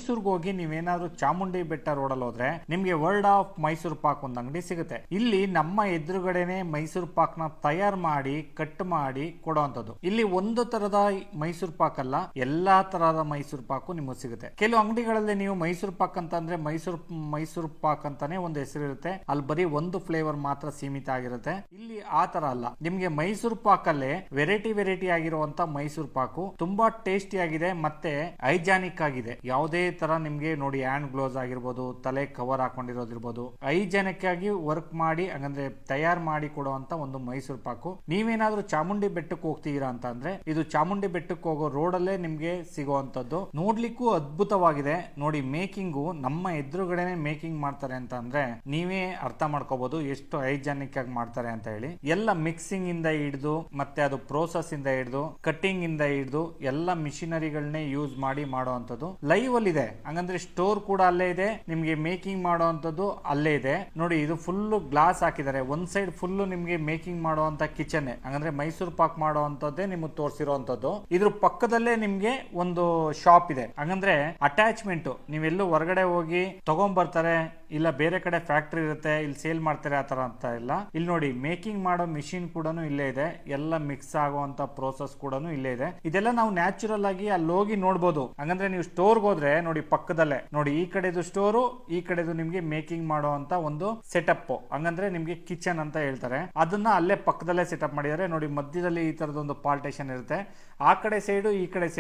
ಮೈಸೂರ್ಗೆ ಹೋಗಿ ನೀವೇನಾದ್ರೂ ಚಾಮುಂಡಿ ಬೆಟ್ಟ ರೋಡಲ್ಲಿ ಹೋದ್ರೆ ನಿಮ್ಗೆ ವರ್ಲ್ಡ್ ಆಫ್ ಮೈಸೂರು ಪಾಕ್ ಒಂದು ಅಂಗಡಿ ಸಿಗುತ್ತೆ. ಇಲ್ಲಿ ನಮ್ಮ ಎದುರುಗಡೆನೆ ಮೈಸೂರು ಪಾಕ್ ನ ತಯಾರು ಮಾಡಿ ಕಟ್ ಮಾಡಿ ಕೊಡುವಂತದ್ದು. ಇಲ್ಲಿ ಒಂದು ತರದ ಮೈಸೂರು ಪಾಕ್ ಅಲ್ಲ, ಎಲ್ಲಾ ತರಹದ ಮೈಸೂರು ಪಾಕು ನಿಮಗೆ ಸಿಗುತ್ತೆ. ಕೆಲವು ಅಂಗಡಿಗಳಲ್ಲಿ ನೀವು ಮೈಸೂರು ಪಾಕ್ ಅಂತ ಅಂದ್ರೆ ಮೈಸೂರು ಪಾಕ್ ಅಂತಾನೆ ಒಂದು ಹೆಸರು ಇರುತ್ತೆ, ಅಲ್ಲಿ ಬರೀ ಒಂದು ಫ್ಲೇವರ್ ಮಾತ್ರ ಸೀಮಿತ ಆಗಿರುತ್ತೆ. ಇಲ್ಲಿ ಆ ತರ ಅಲ್ಲ, ನಿಮ್ಗೆ ಮೈಸೂರು ಪಾಕ್ ಅಲ್ಲೇ ವೆರೈಟಿ ಆಗಿರುವಂತ ಮೈಸೂರು ಪಾಕು ತುಂಬಾ ಟೇಸ್ಟಿ ಆಗಿದೆ ಮತ್ತೆ ಹೈಜಾನಿಕ್ ಆಗಿದೆ. ಯಾವುದೇ ತರ ನಿಮ್ಗೆ ನೋಡಿ ಹ್ಯಾಂಡ್ ಗ್ಲೋವ್ಸ್ ಆಗಿರ್ಬೋದು, ತಲೆ ಕವರ್ ಹಾಕೊಂಡಿರೋದಿರ್ಬೋದು, ಹೈಜಾನಿಕ್ ಆಗಿ ವರ್ಕ್ ಮಾಡಿ ಹಂಗಂದ್ರೆ ತಯಾರು ಮಾಡಿ ಕೊಡುವಂತ ಒಂದು ಮೈಸೂರು ಪಾಕು. ನೀವೇನಾದ್ರೂ ಚಾಮುಂಡಿ ಬೆಟ್ಟಕ್ಕೆ ಹೋಗ್ತೀರಾ ಅಂತ ಅಂದ್ರೆ ಇದು ಚಾಮುಂಡಿ ಬೆಟ್ಟಕ್ಕೆ ಹೋಗೋ ರೋಡ್ ಅಲ್ಲೇ ನಿಮ್ಗೆ ಸಿಗುವಂತದ್ದು. ನೋಡ್ಲಿಕ್ಕೂ ಅದ್ಭುತವಾಗಿದೆ. ನೋಡಿ ಮೇಕಿಂಗು ನಮ್ಮ ಎದುರುಗಡೆನೆ ಮೇಕಿಂಗ್ ಮಾಡ್ತಾರೆ ಅಂತ ಅಂದ್ರೆ ನೀವೇ ಅರ್ಥ ಮಾಡ್ಕೋಬಹುದು ಎಷ್ಟು ಹೈಜಾನಿಕ್ ಆಗಿ ಮಾಡ್ತಾರೆ ಅಂತ ಹೇಳಿ. ಎಲ್ಲ ಮಿಕ್ಸಿಂಗ್ ಇಂದ ಹಿಡಿದು ಮತ್ತೆ ಅದು ಪ್ರೋಸೆಸ್ ಇಂದ ಹಿಡಿದು ಕಟ್ಟಿಂಗ್ ಇಂದ ಹಿಡಿದು ಎಲ್ಲ ಮಿಷಿನರಿಗಳನ್ನೇ ಯೂಸ್ ಮಾಡಿ ಮಾಡುವಂತದ್ದು. ಲೈವ್ ಅಲ್ಲಿ ಇದೆ, ಹಂಗಂದ್ರೆ ಸ್ಟೋರ್ ಕೂಡ ಅಲ್ಲೇ ಇದೆ, ನಿಮ್ಗೆ ಮೇಕಿಂಗ್ ಮಾಡುವಂತದ್ದು ಅಲ್ಲೇ ಇದೆ. ನೋಡಿ ಇದು ಫುಲ್ ಗ್ಲಾಸ್ ಹಾಕಿದ್ದಾರೆ, ಒಂದ್ ಸೈಡ್ ಫುಲ್ ನಿಮ್ಗೆ ಮೇಕಿಂಗ್ ಮಾಡುವಂತ ಕಿಚನ್, ಹಂಗಂದ್ರೆ ಮೈಸೂರು ಪಾಕ್ ಮಾಡುವಂತದ್ದೇ ನಿಮ್ಗೆ ತೋರಿಸಿರುವಂತದ್ದು. ಇದ್ರ ಪಕ್ಕದಲ್ಲೇ ನಿಮ್ಗೆ ಒಂದು ಶಾಪ್ ಇದೆ, ಹಂಗಂದ್ರೆ ಅಟ್ಯಾಚ್ಮೆಂಟ್. ನೀವೆಲ್ಲೂ ಹೊರಗಡೆ ಹೋಗಿ ತಗೊಂಡ್ ಬರ್ತಾರೆ ಇಲ್ಲ ಬೇರೆ ಕಡೆ ಫ್ಯಾಕ್ಟ್ರಿ ಇರುತ್ತೆ ಇಲ್ಲಿ ಸೇಲ್ ಮಾಡ್ತಾರೆ ಆತರ ಅಂತ ಇಲ್ಲ. ಇಲ್ಲಿ ನೋಡಿ ಮೇಕಿಂಗ್ ಮಾಡೋ ಮಿಷಿನ್ ಕೂಡ ಇಲ್ಲೇ ಇದೆ, ಎಲ್ಲ ಮಿಕ್ಸ್ ಆಗುವಂತ ಪ್ರೋಸೆಸ್ ಕೂಡ ಇಲ್ಲೇ ಇದೆ. ಇದೆಲ್ಲ ನಾವು ನ್ಯಾಚುರಲ್ ಆಗಿ ಅಲ್ಲಿ ಹೋಗಿ ನೋಡ್ಬೋದು. ಹಂಗಂದ್ರೆ ನೀವು ಸ್ಟೋರ್ಗೆ ಹೋದ್ರೆ ನೋಡಿ ಪಕ್ಕದಲ್ಲೇ ನೋಡಿ ಈ ಕಡೆದು ಸ್ಟೋರು, ಈ ಕಡೆದು ನಿಮ್ಗೆ ಮೇಕಿಂಗ್ ಮಾಡುವಂತ ಒಂದು ಸೆಟಪ್, ಹಂಗಂದ್ರೆ ನಿಮ್ಗೆ ಕಿಚನ್ ಅಂತ ಹೇಳ್ತಾರೆ. ಅದನ್ನ ಅಲ್ಲೇ ಪಕ್ಕದಲ್ಲೇ ಸೆಟಪ್ ಮಾಡಿದ್ದಾರೆ. ನೋಡಿ ಮಧ್ಯದಲ್ಲಿ ಈ ತರದೊಂದು ಪಾರ್ಟೇಷನ್ ಇರುತ್ತೆ, ಆ ಕಡೆ ಸೈಡು ಈ ಕಡೆ ಸೈಡ್